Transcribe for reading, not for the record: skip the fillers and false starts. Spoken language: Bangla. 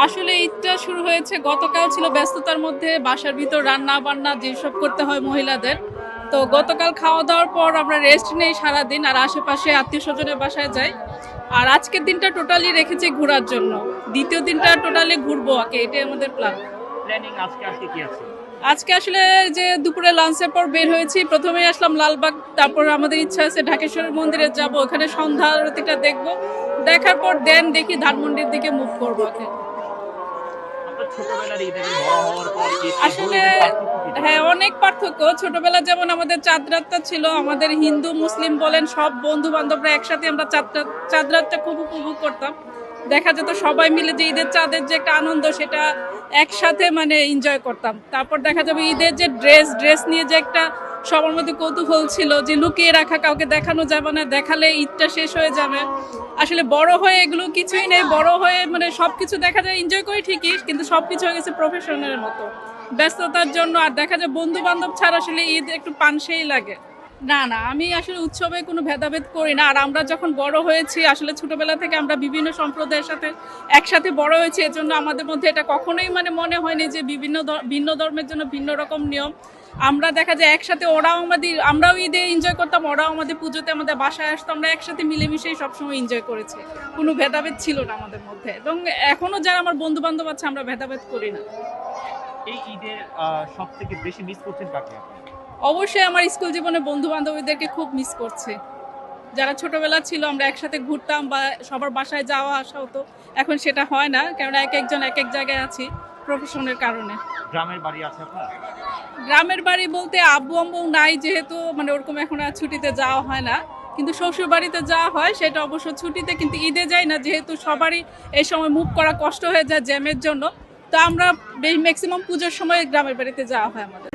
আসলে ঈদটা শুরু হয়েছে গতকাল, ছিল ব্যস্ততার মধ্যে বাসার ভিতর রান্না বান্না যেসব করতে হয় মহিলাদের। তো গতকাল খাওয়া দাওয়ার পর আমরা রেস্ট নেই সারাদিন, আর আশেপাশে আত্মীয় স্বজনের বাসায় যাই। আর আজকের দিনটা টোটালি রেখেছি ঘোরার জন্য, দ্বিতীয় দিনটা টোটালি ঘুরবো আগে, এটাই আমাদের প্ল্যান। প্ল্যানিং আজকে কি আছে? আজকে আসলে যে দুপুরে লাঞ্চের পর বের হয়েছি, প্রথমে আসলাম লালবাগ, তারপর আমাদের ইচ্ছা আছে ঢাকেশ্বরী মন্দিরে যাব, ওখানে সন্ধ্যা আরতিটা দেখবো। দেখার পর দেন দেখি ধানমন্ডির দিকে মুভ করবো আগে। আপনার ছোটবেলার ঈদ এবং বড় হওয়ার পর ঈদ আসলে হ্যাঁ, অনেক পার্থক্য। ছোটবেলা যেমন আমাদের চাঁদ রাতটা ছিল, আমাদের হিন্দু মুসলিম বলেন সব বন্ধু বান্ধবরা একসাথে আমরা চাঁদ রাতটা খুব উপভোগ করতাম। দেখা যেত সবাই মিলে যে ঈদের চাঁদের যে একটা আনন্দ, সেটা একসাথে মানে এনজয় করতাম। তারপর দেখা যাবে ঈদের যে ড্রেস নিয়ে যে একটা সবার মধ্যে কৌতূহল ছিল, যে লুকিয়ে রাখা, কাউকে দেখানো যাবে না, দেখালে ঈদটা শেষ হয়ে যাবে। আসলে বড় হয়ে এগুলো কিছুই নেই, বড় হয়ে মানে সবকিছু দেখা যায় এনজয় করি ঠিকই, কিন্তু সবকিছু হয়ে গেছে প্রফেশনের মতো ব্যস্ততার জন্য। আর দেখা যায় বন্ধু বান্ধব ছাড়া আসলে ঈদ একটু পানসেই লাগে। না না, আমি আসলে উৎসবে কোনো ভেদাভেদ করি না। আর আমরা যখন বড় হয়েছি, আসলে ছোটবেলা থেকে আমরা বিভিন্ন সম্প্রদায়ের সাথে একসাথে বড় হয়েছি, এজন্য আমাদের মধ্যে এটা কখনোই মানে মনে হয়নি যে ভিন্ন ধর্মের জন্য ভিন্ন রকম নিয়ম। আমরা দেখা যায় একসাথে, আমরাও ঈদে এনজয় করতাম, ওরাও আমাদের পুজোতে আমাদের বাসায় আসতো, আমরা একসাথে মিলেমিশেই সবসময় এনজয় করেছি। কোনো ভেদাভেদ ছিল না আমাদের মধ্যে, এবং এখনো যারা আমার বন্ধু বান্ধব আছে আমরা ভেদাভেদ করি না। এই ঈদের সব থেকে বেশি মিস করছেন কাকে আপনি? অবশ্যই আমার স্কুল জীবনে বন্ধু বান্ধবীদেরকে খুব মিস করছি, যারা ছোটবেলা ছিল, আমরা একসাথে ঘুরতাম বা সবার বাসায় যাওয়া আসা হতো। এখন সেটা হয় না, কারণ এক একজন এক এক জায়গায় আছি প্রফেশনের কারণে। গ্রামের বাড়ি আছে আপনার? গ্রামের বাড়ি বলতে আব্বু আম্মু নাই, যেহেতু মানে ওরকম এখন আর ছুটিতে যাওয়া হয় না। কিন্তু শ্বশুর বাড়িতে যাওয়া হয়, সেটা অবশ্য ছুটিতে, কিন্তু ঈদে যাই না, যেহেতু সবারই এই সময় মুভ করা কষ্ট হয়ে যায় জ্যামের জন্য। তো আমরা ম্যাক্সিমাম পুজোর সময় গ্রামের বাড়িতে যাওয়া হয় আমাদের।